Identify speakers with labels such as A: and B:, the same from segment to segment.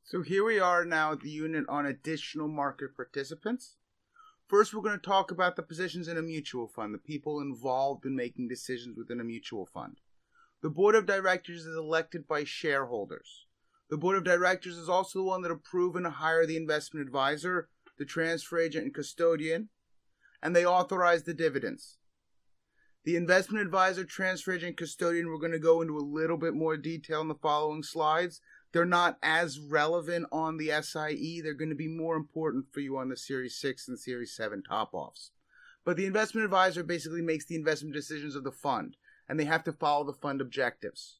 A: So here we are now at the unit on additional market participants. First, we're going to talk about the positions in a mutual fund, the people involved in making decisions within a mutual fund. The board of directors is elected by shareholders. The board of directors is also the one that approve and hire the investment advisor, the transfer agent, and custodian, and they authorize the dividends. The investment advisor, transfer agent, and custodian, we're going to go into a little bit more detail in the following slides. They're not as relevant on the SIE. They're going to be more important for you on the Series 6 and Series 7 top-offs. But the investment advisor basically makes the investment decisions of the fund, and they have to follow the fund objectives.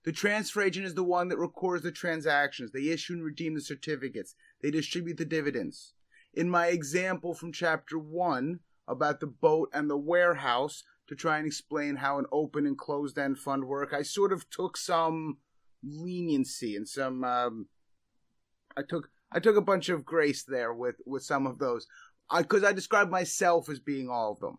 A: The transfer agent is the one that records the transactions. They issue and redeem the certificates. They distribute the dividends. In my example from Chapter 1 about the boat and the warehouse, to try and explain how an open and closed-end fund work, I sort of took some leniency and some I took a bunch of grace there with some of those, because I described myself as being all of them.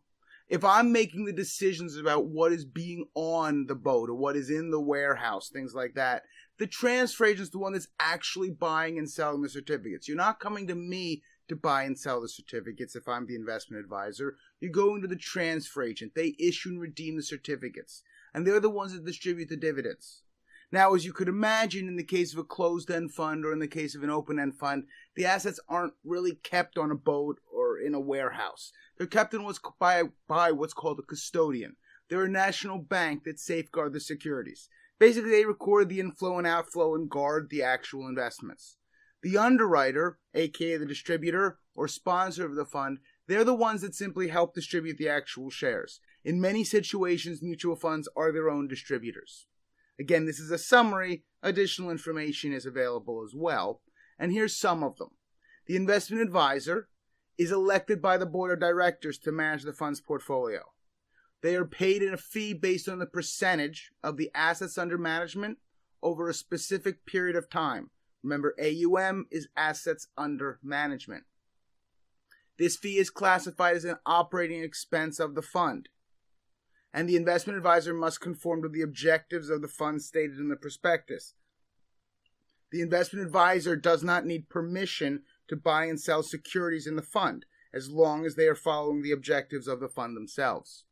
A: If I'm making the decisions about what is being on the boat or what is in the warehouse, things like that, the transfer agent is the one that's actually buying and selling the certificates. You're not coming to me to buy and sell the certificates if I'm the investment advisor. You're going to the transfer agent. They issue and redeem the certificates, and they're the ones that distribute the dividends. Now, as you could imagine, in the case of a closed-end fund or in the case of an open-end fund, the assets aren't really kept on a boat or in a warehouse. They're kept in by what's called a custodian. They're a national bank that safeguard the securities. Basically, they record the inflow and outflow and guard the actual investments. The underwriter, aka the distributor or sponsor of the fund, they're the ones that simply help distribute the actual shares. In many situations, mutual funds are their own distributors. Again, this is a summary. Additional information is available as well. And here's some of them. The investment advisor is elected by the board of directors to manage the fund's portfolio. They are paid in a fee based on the percentage of the assets under management over a specific period of time. Remember, AUM is assets under management. This fee is classified as an operating expense of the fund, and the investment advisor must conform to the objectives of the fund stated in the prospectus. The investment advisor does not need permission to buy and sell securities in the fund, as long as they are following the objectives of the fund themselves.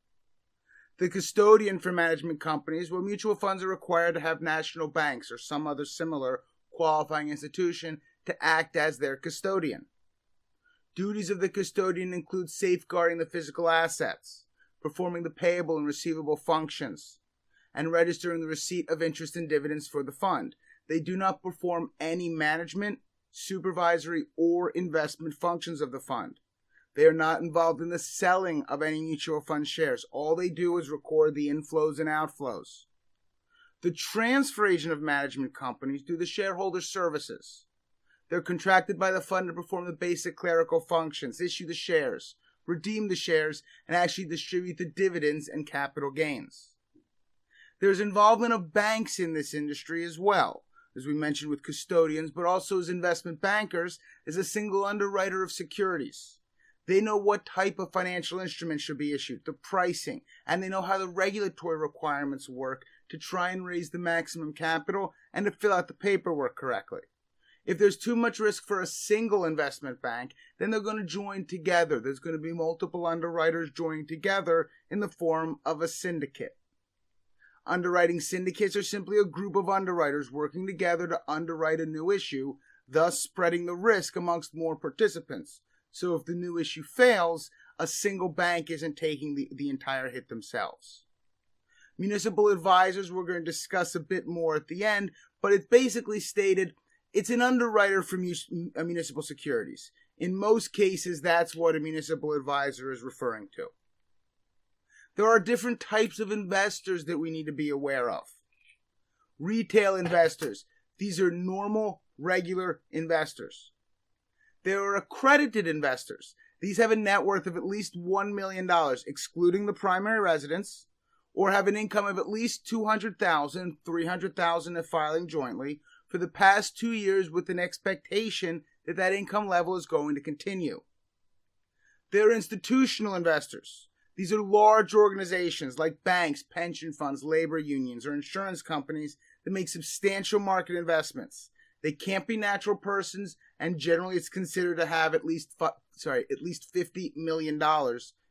A: The custodian for management companies, where mutual funds are required to have national banks or some other similar qualifying institution to act as their custodian. Duties of the custodian include safeguarding the physical assets, performing the payable and receivable functions, and registering the receipt of interest and dividends for the fund. They do not perform any management, supervisory, or investment functions of the fund. They are not involved in the selling of any mutual fund shares. All they do is record the inflows and outflows. The transfer agent of management companies do the shareholder services. They're contracted by the fund to perform the basic clerical functions, issue the shares, redeem the shares, and actually distribute the dividends and capital gains. There's involvement of banks in this industry as well, as we mentioned with custodians, but also as investment bankers, as a single underwriter of securities. They know what type of financial instruments should be issued, the pricing, and they know how the regulatory requirements work to try and raise the maximum capital and to fill out the paperwork correctly. If there's too much risk for a single investment bank, then they're going to join together. There's going to be multiple underwriters joining together in the form of a syndicate. Underwriting syndicates are simply a group of underwriters working together to underwrite a new issue, thus spreading the risk amongst more participants. So if the new issue fails, a single bank isn't taking the entire hit themselves. Municipal advisors we're going to discuss a bit more at the end, but it's basically stated it's an underwriter for municipal securities. In most cases, that's what a municipal advisor is referring to. There are different types of investors that we need to be aware of. Retail investors. These are normal, regular investors. There are accredited investors. These have a net worth of at least $1 million, excluding the primary residence, or have an income of at least $200,000, $300,000 if filing jointly, for the past 2 years with an expectation that that income level is going to continue. There are institutional investors. These are large organizations like banks, pension funds, labor unions, or insurance companies that make substantial market investments. They can't be natural persons, and generally it's considered to have at least $50 million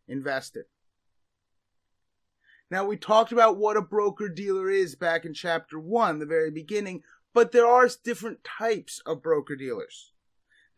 A: invested. Now, we talked about what a broker-dealer is back in Chapter 1, the very beginning, but there are different types of broker-dealers.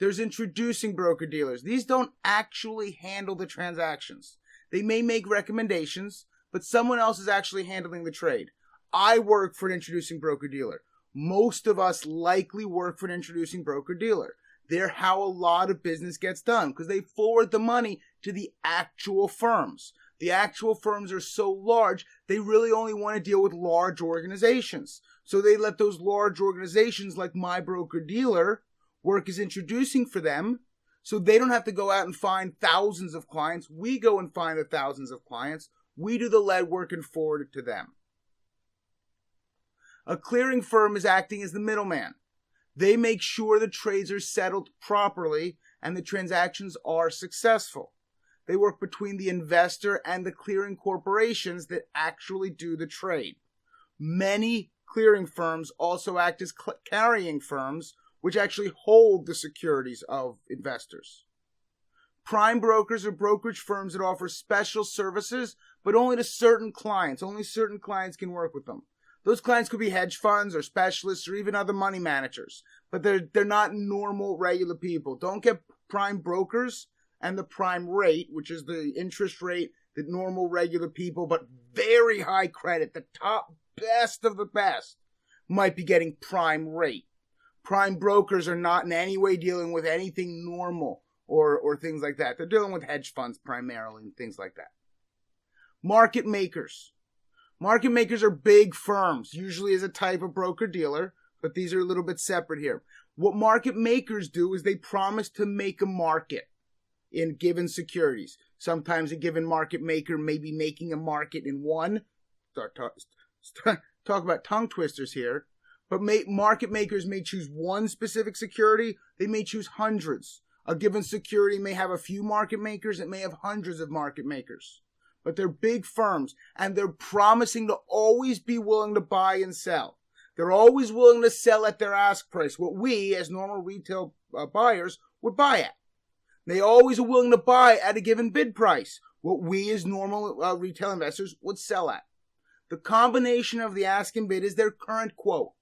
A: There's introducing broker-dealers. These don't actually handle the transactions. They may make recommendations, but someone else is actually handling the trade. I work for an introducing broker-dealer. Most of us likely work for an introducing broker-dealer. They're how a lot of business gets done because they forward the money to the actual firms. The actual firms are so large, they really only want to deal with large organizations. So they let those large organizations like my broker-dealer work as introducing for them, so they don't have to go out and find thousands of clients. We go and find the thousands of clients. We do the lead work and forward it to them. A clearing firm is acting as the middleman. They make sure the trades are settled properly and the transactions are successful. They work between the investor and the clearing corporations that actually do the trade. Many clearing firms also act as carrying firms, which actually hold the securities of investors. Prime brokers are brokerage firms that offer special services, but only to certain clients. Only certain clients can work with them. Those clients could be hedge funds or specialists or even other money managers, but they're not normal, regular people. Don't get prime brokers and the prime rate, which is the interest rate that normal, regular people, but very high credit, the top best of the best, might be getting prime rate. Prime brokers are not in any way dealing with anything normal or things like that. They're dealing with hedge funds primarily and things like that. Market makers. Market makers are big firms, usually as a type of broker-dealer, but these are a little bit separate here. What market makers do is they promise to make a market in given securities. Sometimes a given market maker may be making a market in one. Talk about tongue twisters here. But market makers may choose one specific security. They may choose hundreds. A given security may have a few market makers. It may have hundreds of market makers. But they're big firms, and they're promising to always be willing to buy and sell. They're always willing to sell at their ask price, what we, as normal retail buyers, would buy at. They always are willing to buy at a given bid price, what we, as normal retail investors, would sell at. The combination of the ask and bid is their current quote.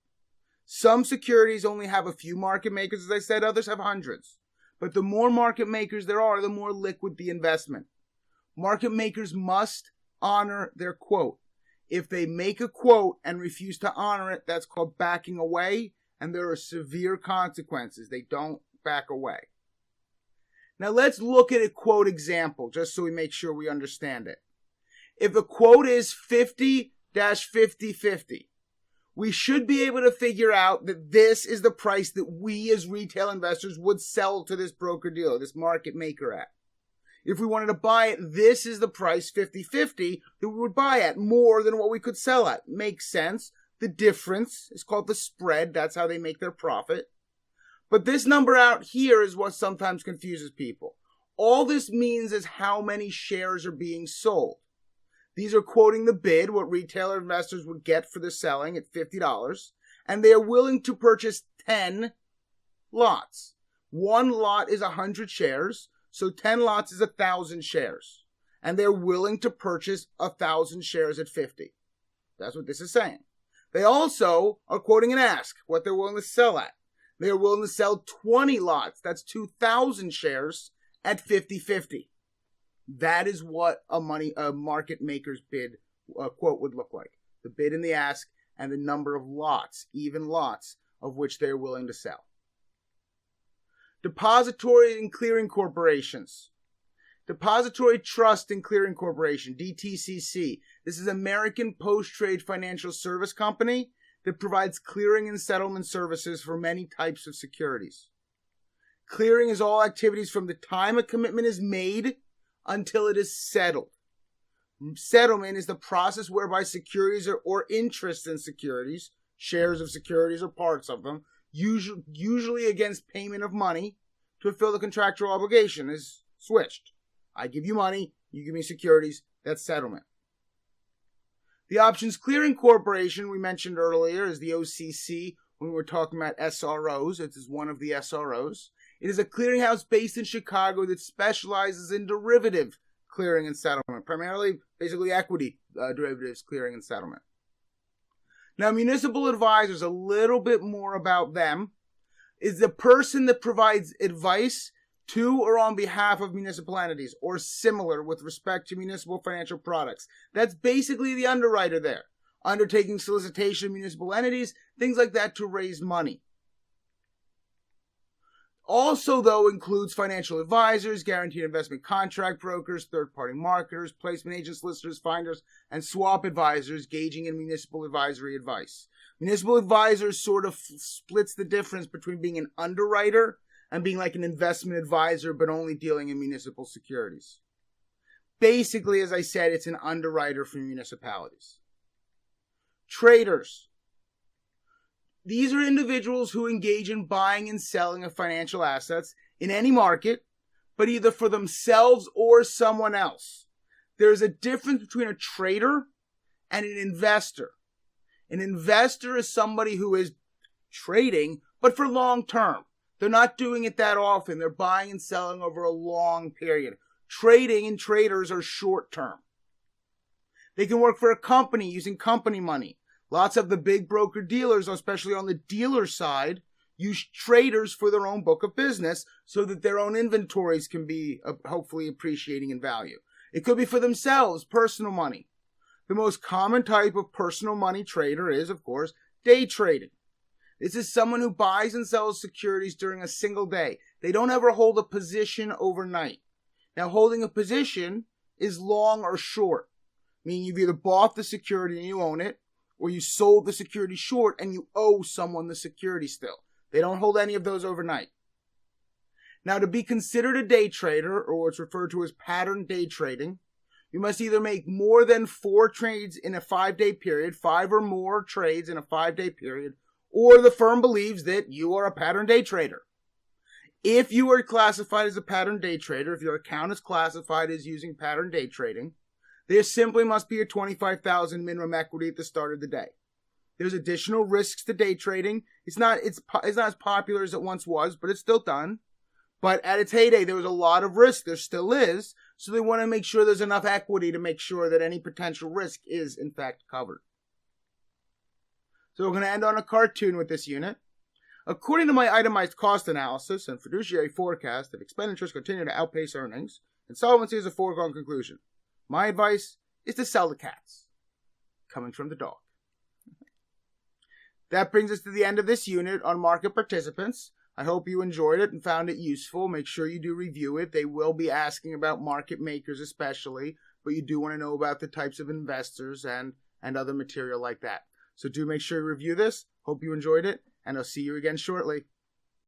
A: Some securities only have a few market makers, as I said, others have hundreds. But the more market makers there are, the more liquid the investment. Market makers must honor their quote. If they make a quote and refuse to honor it, that's called backing away, and there are severe consequences. They don't back away. Now let's look at a quote example, just so we make sure we understand it. If the quote is 50-50-50, we should be able to figure out that this is the price that we as retail investors would sell to this broker-dealer, this market maker at. If we wanted to buy it, this is the price, 50-50, that we would buy at, more than what we could sell at. Makes sense. The difference is called the spread. That's how they make their profit. But this number out here is what sometimes confuses people. All this means is how many shares are being sold. These are quoting the bid, what retailer investors would get for the selling at $50, and they are willing to purchase 10 lots. One lot is 100 shares. So 10 lots is 1,000 shares. And they're willing to purchase 1,000 shares at 50. That's what this is saying. They also are quoting an ask, what they're willing to sell at. They are willing to sell 20 lots. That's 2,000 shares at 50-50. That is what a market maker's bid quote would look like. The bid and the ask and the number of lots, even lots, of which they're willing to sell. Depository and Clearing Corporations. Depository Trust and Clearing Corporation, DTCC. This is American Post-Trade Financial Service Company that provides clearing and settlement services for many types of securities. Clearing is all activities from the time a commitment is made until it is settled. Settlement is the process whereby securities or interests in securities, shares of securities or parts of them, usually against payment of money to fulfill the contractual obligation, is switched. I give you money, you give me securities, that's settlement. The Options Clearing Corporation we mentioned earlier is the OCC, when we're talking about SROs. It is one of the SROs. It is a clearinghouse based in Chicago that specializes in derivative clearing and settlement, primarily basically equity derivatives clearing and settlement. Now, Municipal Advisors, a little bit more about them, is the person that provides advice to or on behalf of municipal entities or similar with respect to municipal financial products. That's basically the underwriter there, undertaking solicitation of municipal entities, things like that to raise money. Also, though, includes financial advisors, guaranteed investment contract brokers, third-party marketers, placement agents, solicitors, finders, and swap advisors gauging in municipal advisory advice. Municipal advisors sort of splits the difference between being an underwriter and being like an investment advisor, but only dealing in municipal securities. Basically, as I said, it's an underwriter for municipalities. Traders. These are individuals who engage in buying and selling of financial assets in any market, but either for themselves or someone else. There's a difference between a trader and an investor. An investor is somebody who is trading, but for long term. They're not doing it that often. They're buying and selling over a long period. Trading and traders are short term. They can work for a company using company money. Lots of the big broker dealers, especially on the dealer side, use traders for their own book of business so that their own inventories can be hopefully appreciating in value. It could be for themselves, personal money. The most common type of personal money trader is, of course, day trading. This is someone who buys and sells securities during a single day. They don't ever hold a position overnight. Now, holding a position is long or short, meaning you've either bought the security and you own it, or you sold the security short and you owe someone the security still. They don't hold any of those overnight. Now, to be considered a day trader, or what's referred to as pattern day trading, you must either make more than 4 trades in a 5-day period, 5 or more trades in a 5-day period, or the firm believes that you are a pattern day trader. If you are classified as a pattern day trader, if your account is classified as using pattern day trading, there simply must be a $25,000 minimum equity at the start of the day. There's additional risks to day trading. It's not as popular as it once was, but it's still done. But at its heyday, there was a lot of risk. There still is. So they want to make sure there's enough equity to make sure that any potential risk is, in fact, covered. So we're going to end on a cartoon with this unit. According to my itemized cost analysis and fiduciary forecast, if expenditures continue to outpace earnings, insolvency is a foregone conclusion. My advice is to sell the cats. Coming from the dog. That brings us to the end of this unit on market participants. I hope you enjoyed it and found it useful. Make sure you do review it. They will be asking about market makers especially, but you do want to know about the types of investors and other material like that. So do make sure you review this. Hope you enjoyed it, and I'll see you again shortly.